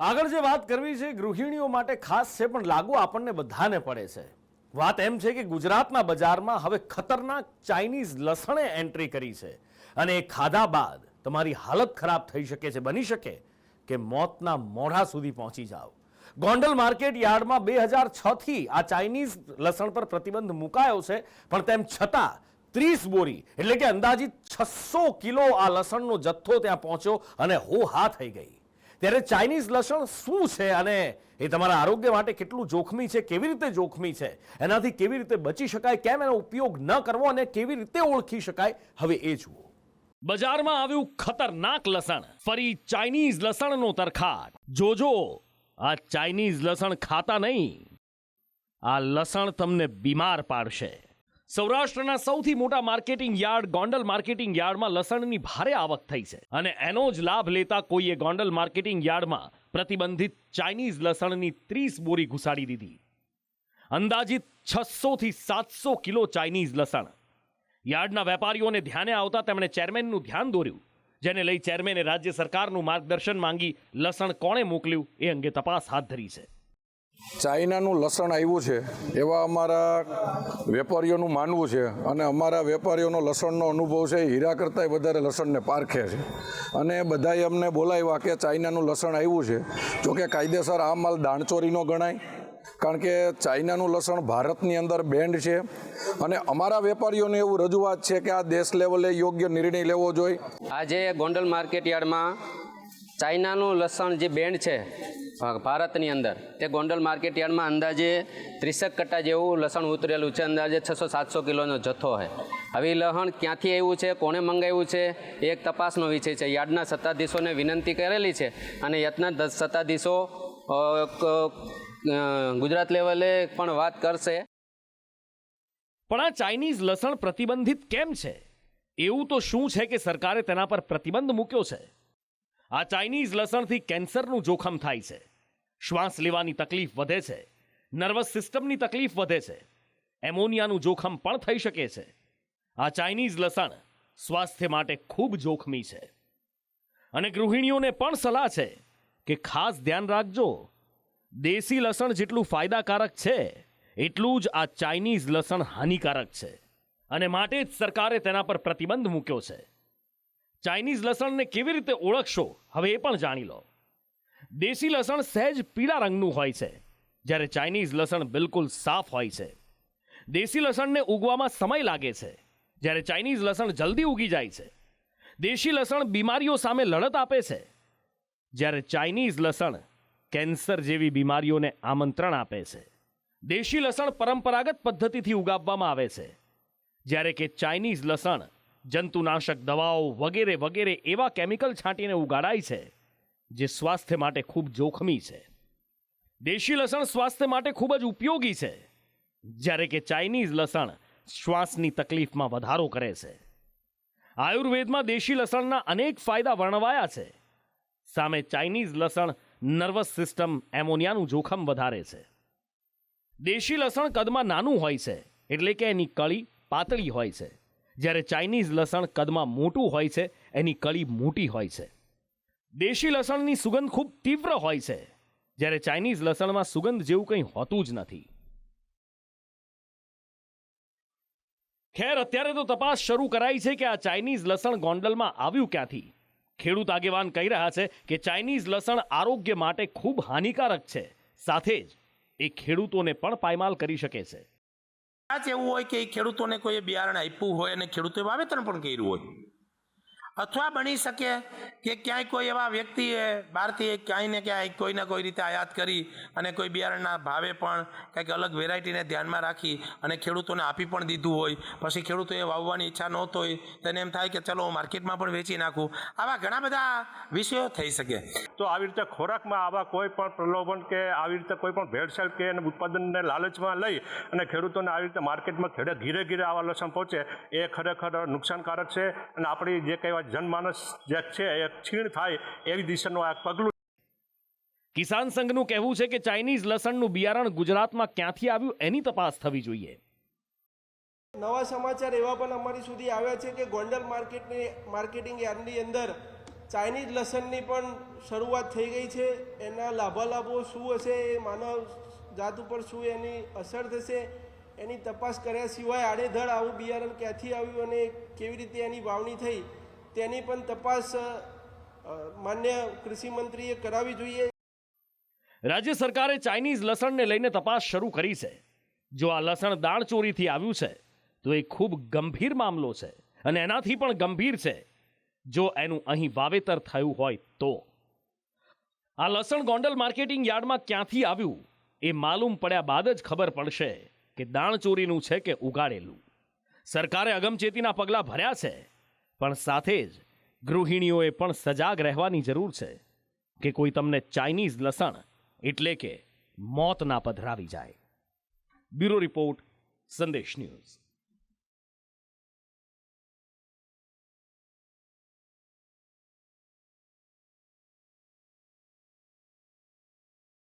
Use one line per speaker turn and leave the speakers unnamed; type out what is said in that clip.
આગળ જે વાત કરવી છે ગૃહિણીઓ માટે ખાસ છે પણ લાગુ આપણને બધાને પડે છે। વાત એમ છે કે ગુજરાતના બજારમાં હવે ખતરનાક ચાઇનીઝ લસણે એન્ટ્રી કરી છે અને એ ખાધા બાદ તમારી હાલત ખરાબ થઈ શકે છે। બની શકે કે મોતના મોઢા સુધી પહોંચી જાઓ। ગોંડલ માર્કેટ યાર્ડમાં 2006 થી આ ચાઇનીઝ લસણ પર પ્રતિબંધ મુકાયો છે પણ તેમ છતાં 30 બોરી એટલે કે અંદાજિત 600 કિલો આ લસણનો જથ્થો ત્યાં પહોંચ્યો અને હો-હા થઈ ગઈ। ત્યારે ચાઇનીઝ લસણ શું છે અને એ તમારા આરોગ્ય માટે કેટલું જોખમી છે, કેવી રીતે જોખમી છે, એનાથી કેવી રીતે બચી શકાય, કેમ એનો ઉપયોગ ન કરવો અને કેવી રીતે ઓળખી શકાય, હવે એ જુઓ। બજારમાં આવ્યું ખતરનાક લસણ, ફરી ચાઇનીઝ લસણનો તરખાટ। જોજો, આ ચાઇનીઝ લસણ ખાતા નહીં, આ લસણ તમને બીમાર પાડશે। સૌરાષ્ટ્રના સૌથી મોટા માર્કેટિંગ યાર્ડ ગોંડલ માર્કેટિંગ યાર્ડમાં લસણની ભારે આવક થઈ છે અને એનો જ લાભ લેતા કોઈએ ગોંડલ માર્કેટિંગ યાર્ડમાં પ્રતિબંધિત ચાઇનીઝ લસણની 30 બોરી ઘુસાડી દીધી। અંદાજિત 600 થી 700 કિલો ચાઇનીઝ લસણ। યાર્ડના વેપારીઓને ધ્યાને આવતા તેમણે ચેરમેનનું ધ્યાન દોર્યું, જેને લઈ ચેરમેને રાજ્ય સરકારનું માર્ગદર્શન માંગી લસણ કોણે મોકલ્યું એ અંગે તપાસ હાથ ધરી છે।
ચાઇનાનું લસણ આવ્યું છે એવા અમારા વેપારીઓનું માનવું છે અને અમારા વેપારીઓનો લસણનો અનુભવ છે હીરા કરતાંય વધારે લસણને પારખે છે અને બધાએ અમને બોલાવ્યા કે ચાઇનાનું લસણ આવ્યું છે। જોકે કાયદેસર આ માલ દાણચોરીનો ગણાય, કારણ કે ચાઇનાનું લસણ ભારતની અંદર બેન્ડ છે અને અમારા વેપારીઓને એવું રજૂઆત છે કે આ દેશ લેવલે યોગ્ય નિર્ણય લેવો જોઈએ।
આજે ગોંડલ માર્કેટ યાર્ડમાં ચાઇનાનું લસણ જે બેન્ડ છે ભારતની અંદર, તે ગોંડલ માર્કેટ યાર્ડમાં અંદાજે 30 કટ્ટા જેવું લસણ ઉતરેલું છે। અંદાજે 600-700 કિલોનો જથ્થો છે। હવે લસણ ક્યાંથી આવ્યું છે, કોણે મંગાવ્યું છે, એ એક તપાસનો વિષય છે। યાર્ડના સત્તાધીશોને વિનંતી કરેલી છે અને યાર્ડના સત્તાધીશો ગુજરાત લેવલે પણ વાત કરશે।
પણ આ ચાઇનીઝ લસણ પ્રતિબંધિત કેમ છે? એવું તો શું છે કે સરકારે તેના પર પ્રતિબંધ મૂક્યો છે? આ ચાઇનીઝ લસણથી કેન્સરનું જોખમ થાય છે, શ્વાસ લેવાની તકલીફ વધે છે, નર્વસ સિસ્ટમની તકલીફ વધે છે, એમોનિયાનું જોખમ પણ થઈ શકે છે। આ ચાઇનીઝ લસણ સ્વાસ્થ્ય માટે ખૂબ જોખમી છે અને ગૃહિણીઓને પણ સલાહ છે કે ખાસ ધ્યાન રાખજો, દેશી લસણ જેટલું ફાયદાકારક છે એટલું જ આ ચાઇનીઝ લસણ હાનિકારક છે અને માટે જ સરકારે તેના પર પ્રતિબંધ મૂક્યો છે। ચાઇનીઝ લસણને કેવી રીતે ઓળખશો, હવે એ પણ જાણી લો। દેશી લસણ સહેજ પીળા રંગનું હોય છે, જ્યારે ચાઇનીઝ લસણ બિલકુલ સાફ હોય છે। દેશી લસણને ઉગવામાં સમય લાગે છે, જ્યારે ચાઇનીઝ લસણ જલ્દી ઉગી જાય છે। દેશી લસણ બીમારીઓ સામે લડત આપે છે, જ્યારે ચાઇનીઝ લસણ કેન્સર જેવી બીમારીઓને આમંત્રણ આપે છે। દેશી લસણ પરંપરાગત પદ્ધતિથી ઉગાવવામાં આવે છે, જ્યારે કે ચાઇનીઝ લસણ જંતુનાશક દવાઓ વગેરે વગેરે એવા કેમિકલ છાંટીને ઉગાડાય છે જે સ્વાસ્થ્ય માટે ખૂબ જોખમી છે। દેશી લસણ સ્વાસ્થ્ય માટે ખૂબ જ ઉપયોગી છે, જ્યારે કે ચાઇનીઝ લસણ શ્વાસની તકલીફમાં વધારો કરે છે। આયુર્વેદમાં દેશી લસણના અનેક ફાયદા વર્ણવાયા છે, સામે ચાઇનીઝ લસણ નર્વસ સિસ્ટમ, એમોનિયાનું જોખમ વધારે છે। દેશી લસણ કદમાં નાનું હોય છે, એટલે કે એની કળી પાતળી હોય છે, જ્યારે ચાઇનીઝ લસણ કદમાં મોટું હોય છે, એની કળી મોટી હોય છે। દેશી લસણની સુગંધ ખૂબ તીવ્ર હોય છે, જ્યારે ચાઇનીઝ લસણમાં સુગંધ જેવું કંઈ હોતું જ નથી। ખેર, અત્યારે તો તપાસ શરૂ કરાઈ છે કે આ ચાઇનીઝ લસણ ગોંડલમાં આવ્યું ક્યાંથી। ખેડૂત આગેવાન કહી રહ્યા છે કે ચાઇનીઝ લસણ આરોગ્ય માટે ખૂબ હાનિકારક છે, સાથે જ એ ખેડૂતોને પણ પાયમાલ કરી શકે છે।
કદાચ એવું હોય કે ખેડૂતોને કોઈ બિયારણ આપ્યું હોય અને ખેડૂતોએ વાવેતર પણ કર્યું હોય, અથવા બની શકે કે ક્યાંય કોઈ એવા વ્યક્તિએ બહારથી ક્યાંય ને ક્યાંય કોઈને કોઈ રીતે આયાત કરી અને કોઈ બિયારણના ભાવે પણ કંઈક અલગ વેરાયટીને ધ્યાનમાં રાખી અને ખેડૂતોને આપી પણ દીધું હોય, પછી ખેડૂતોએ વાવવાની ઈચ્છા નહોતો હોય તેને એમ થાય કે ચલો હું માર્કેટમાં પણ વેચી નાખું। આવા ઘણા બધા વિષયો થઈ શકે।
તો આવી રીતે ખોરાકમાં આવા કોઈ પણ પ્રલોભન કે આવી રીતે કોઈ પણ ભેળસેળ કે ઉત્પાદનને લાલચમાં લઈ અને ખેડૂતોને આવી રીતે માર્કેટમાં ધીરે ધીરે આવા લસણ પહોંચે એ ખરેખર નુકસાનકારક છે અને આપણી જે કહેવાય જનમાનસ જે છે એ છીણ થાય એવી દિશાનું આ પગલું।
કિસાન સંઘનું કહેવું છે કે ચાઇનીઝ લસણનું બિયારણ ગુજરાતમાં ક્યાંથી આવ્યું એની તપાસ થવી જોઈએ।
નવા સમાચાર એવા પણ અમારી સુધી આવ્યા છે કે ગોંડલ માર્કેટિંગ યાર્ડની અંદર ચાઇનીઝ લસણની પણ શરૂઆત થઈ ગઈ છે. એના લાભાલાભો શું હશે, એ માનવ જાત ઉપર શું એની અસર થશે, એની તપાસ કર્યા સિવાય આડેધડ આવું બિયારણ ક્યાંથી આવ્યું અને કેવી રીતે એની વાવણી થઈ તેની પણ તપાસ માન્ય કૃષિ મંત્રીએ કરાવવી જોઈએ.
રાજ્ય સરકારે ચાઇનીઝ લસણને લઈને તપાસ શરૂ કરી છે. જો આ લસણ દાણચોરીથી આવ્યું છે તો એ ખૂબ ગંભીર મામલો છે, અને એનાથી પણ ગંભીર છે જો એનું અહીં વાવેતર થયું હોય તો. આ લસણ ગોંડલ માર્કેટિંગ યાર્ડમાં ક્યાંથી આવ્યું એ માલુમ પડ્યા બાદ જ ખબર પડશે કે દાણચોરીનું છે કે ઉગાડેલું. સરકારે અગમચેતીના પગલાં ભર્યા છે, પણ સાથે જ ગૃહિણીઓએ પણ સજાગ રહેવાની જરૂર છે કે કોઈ તમને ચાઇનીઝ લસણ એટલે કે મોત ના પધરાવી જાય. બ્યુરો રિપોર્ટ, સંદેશ ન્યૂઝ.